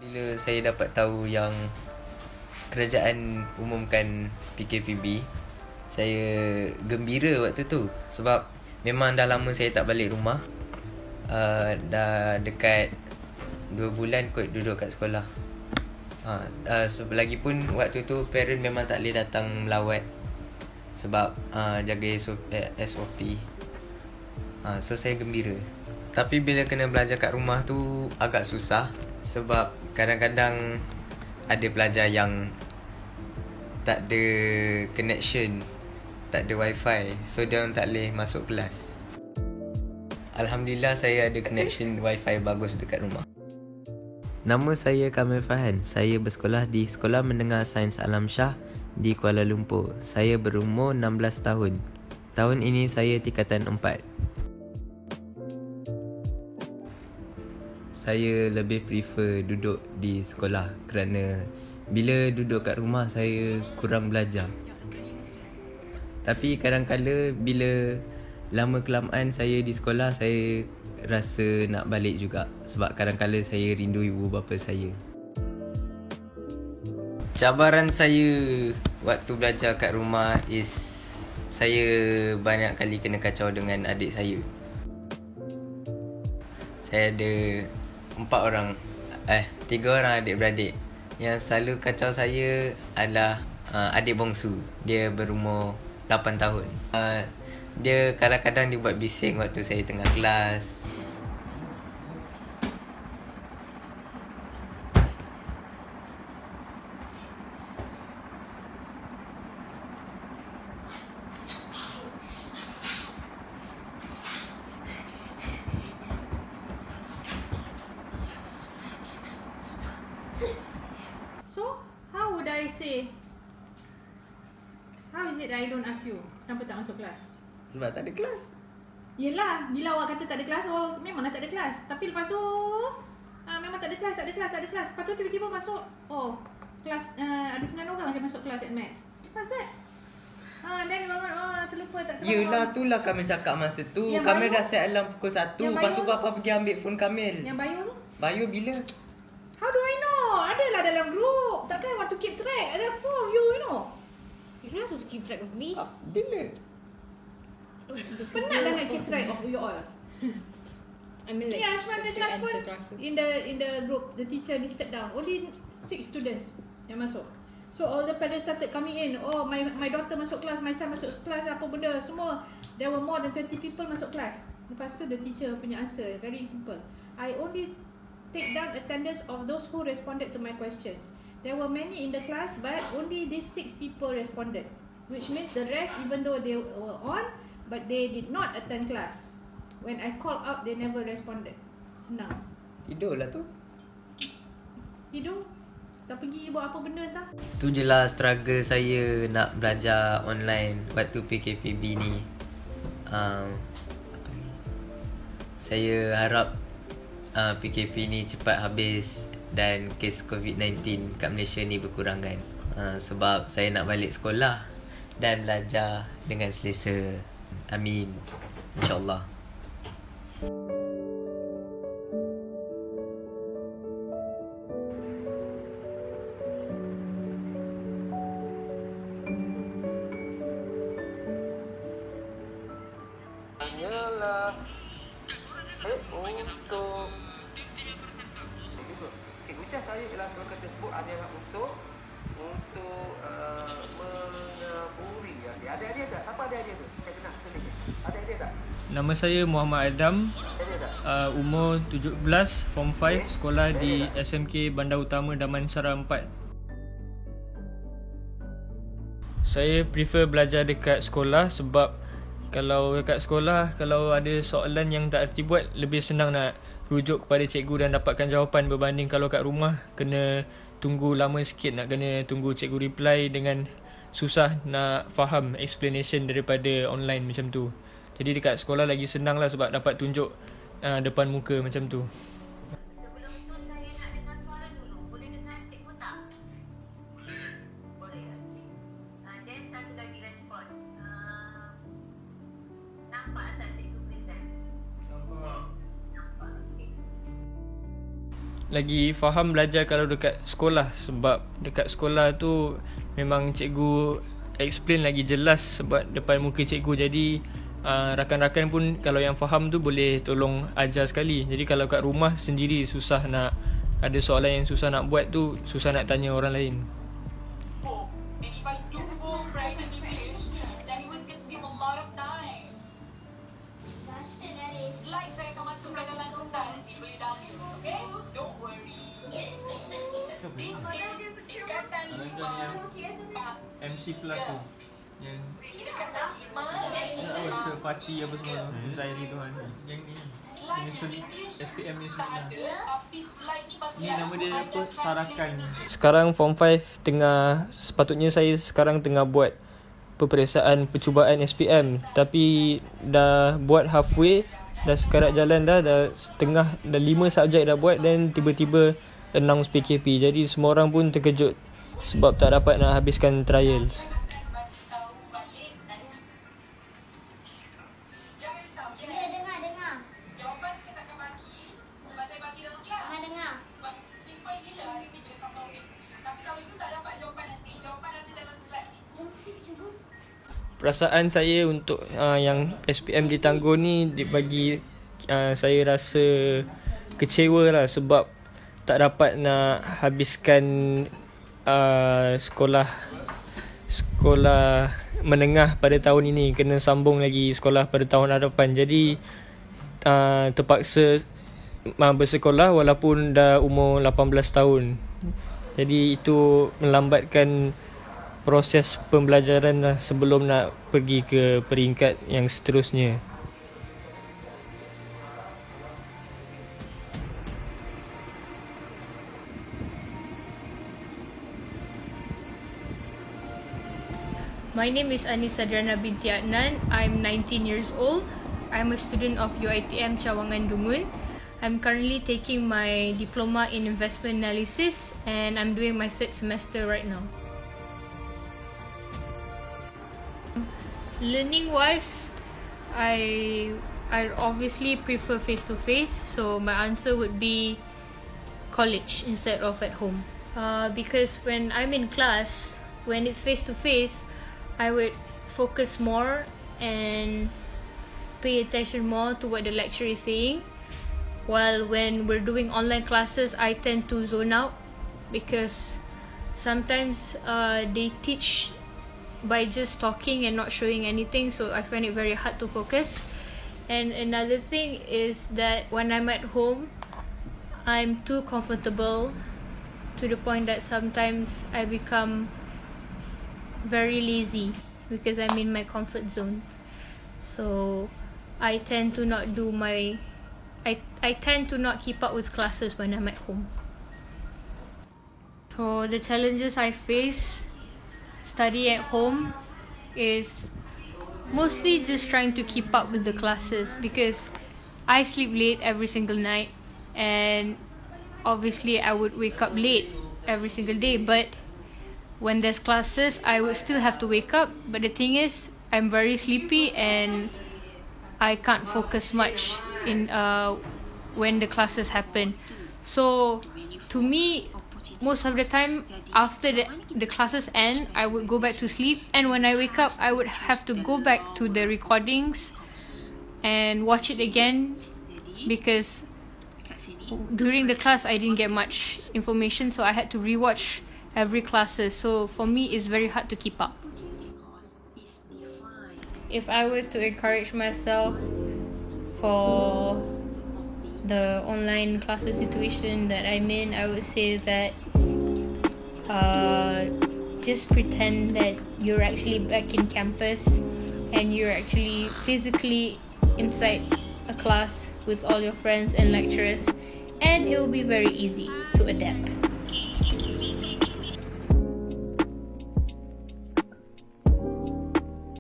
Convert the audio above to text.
Bila saya dapat tahu yang kerajaan umumkan PKPB, saya gembira waktu tu. Sebab memang dah lama saya tak balik rumah. Dah dekat 2 bulan kot duduk kat sekolah. Lagipun waktu tu parent memang tak boleh datang melawat sebab jaga SOP. So saya gembira. Tapi bila kena belajar kat rumah tu agak susah. Sebab kadang-kadang ada pelajar yang tak ada connection, tak ada wifi, so dia orang tak boleh masuk kelas. Alhamdulillah saya ada connection wifi bagus dekat rumah. Nama saya Kamil Fahan. Saya bersekolah di Sekolah Menengah Sains Alam Shah di Kuala Lumpur. Saya berumur 16 tahun. Tahun ini saya tingkatan 4. Saya lebih prefer duduk di sekolah kerana bila duduk kat rumah saya kurang belajar. Tapi kadang-kala bila lama kelamaan saya di sekolah, saya rasa nak balik juga. Sebab kadang-kala saya rindu ibu bapa saya. Cabaran saya waktu belajar kat rumah is saya banyak kali kena kacau dengan adik saya. Saya ada 3 orang adik-beradik. Yang selalu kacau saya adalah adik bongsu. Dia berumur 8 tahun. Dia kadang-kadang dia buat bising waktu saya tengah kelas. So, how would I say? How is it that I don't ask you? Kenapa tak masuk kelas? Sebab tak ada kelas. Yelah, bila awak kata tak ada kelas, oh memanglah tak ada kelas. Tapi lepas tu, memang tak ada kelas. Lepas tu tiba-tiba masuk, oh kelas, ada 9 orang je masuk kelas at maths. What's that? Then terlupa tak terlupa. Yelah, itulah kami cakap masa tu. Yang Kami Bayu? dah set alarm pukul 1. Lepas tu Papa pergi ambil phone Kamil. Yang Bayu tu? Bayu bila? How do I know? Adalah dalam group. Takkan want to keep track. Ada 4 of you, you know. You're not supposed to keep track of me. Bila? Penat dah nak keep track of you all. I mean like Yeah, Ashman the if you class enter pun classes. in the group, the teacher listed down only 6 students yang masuk. So all the parents started coming in. Oh, my daughter masuk kelas, my son masuk kelas, apa benda semua. There were more than 20 people masuk kelas. Lepas tu the teacher punya answer very simple. I only take down attendance of those who responded to my questions. There were many in the class, but only these 6 people responded, which means the rest, even though they were on, but they did not attend class. When I called out, they never responded. Senang. Tidurlah tu. Tidur. Tak pergi buat apa benda entah. Tu je lah struggle saya nak belajar online waktu PKPB ni. Saya harap PKP ni cepat habis dan kes COVID-19 kat Malaysia ni berkurangan. Sebab saya nak balik sekolah dan belajar dengan selesa. Amin. InsyaAllah. Hanyalah untuk ujar saya ialah slogan tersebut adalah untuk mengaburi ada tak? Siapa ada tu? Saya kenal tulis. Ada tak? Nama saya Muhammad Adam. Ada tak? Umur 17, Form 5, sekolah di SMK Bandar Utama Damansara 4. Saya prefer belajar dekat sekolah sebab kalau dekat sekolah, kalau ada soalan yang tak erti buat, lebih senang nak rujuk kepada cikgu dan dapatkan jawapan berbanding kalau kat rumah kena tunggu lama sikit, nak kena tunggu cikgu reply dengan susah nak faham explanation daripada online macam tu. Jadi dekat sekolah lagi senang lah sebab dapat tunjuk depan muka macam tu. lagi faham belajar kalau dekat sekolah. Sebab dekat sekolah tu memang cikgu explain lagi jelas sebab depan muka cikgu. Jadi rakan-rakan pun kalau yang faham tu boleh tolong ajar sekali. Jadi kalau kat rumah sendiri susah nak, ada soalan yang susah nak buat tu, susah nak tanya orang lain. And if I do both right in English, then it will consume a lot of time. Slide saya akan masukkan dalam nota, nanti boleh download, okay? Don't worry. This is ikatan 5 bab MC Plus tu yang ikatan 5 Sefati apa semua saya ni tuan. Yang ni slide yang English SPM ni tak sebenarnya. ada, tapi slide ni pasal Ni nama dia I apa? dah translate Sarakan. in English. Sekarang form 5 sepatutnya saya sekarang tengah buat peperiksaan percubaan SPM, tapi dah buat halfway, dah sekarat jalan dah setengah, dah 5 subjek dah buat dan tiba-tiba announce PKP. Jadi semua orang pun terkejut sebab tak dapat nak habiskan trials. Jawapan saya takkan bagi sebab saya bagi dalam kelas. Sebab simple gila hari ni based on topik. Tapi kalau itu tak dapat jawapan nanti, jawapan ada dalam slide ni. Perasaan saya untuk yang SPM di Tangguh ni dibagi, saya rasa kecewa lah sebab tak dapat nak habiskan sekolah menengah pada tahun ini, kena sambung lagi sekolah pada tahun hadapan. Jadi terpaksa bersekolah walaupun dah umur 18 tahun. Jadi itu melambatkan proses pembelajaran lah sebelum nak pergi ke peringkat yang seterusnya. My name is Anissa Sadrana binti Adnan. I'm 19 years old. I'm a student of UiTM Cawangan Dungun. I'm currently taking my diploma in investment analysis and I'm doing my 3rd semester right now. Learning wise, I obviously prefer face to face, so my answer would be college instead of at home. Because when I'm in class, when it's face to face, I would focus more and pay attention more to what the lecturer is saying. While when we're doing online classes, I tend to zone out because sometimes they teach by just talking and not showing anything, so I find it very hard to focus. And another thing is that when I'm at home, I'm too comfortable to the point that sometimes I become very lazy because I'm in my comfort zone. So I tend to not do I tend to not keep up with classes when I'm at home. So the challenges I face studying at home is mostly just trying to keep up with the classes because I sleep late every single night and obviously I would wake up late every single day, but when there's classes I would still have to wake up. But the thing is, I'm very sleepy and I can't focus much in when the classes happen. So to me, most of the time after the classes end, I would go back to sleep, and when I wake up I would have to go back to the recordings and watch it again because during the class I didn't get much information, so I had to rewatch every classes. So for me it's very hard to keep up. If I were to encourage myself for the online classes situation that I'm in, I would say that just pretend that you're actually back in campus and you're actually physically inside a class with all your friends and lecturers, and it will be very easy to adapt.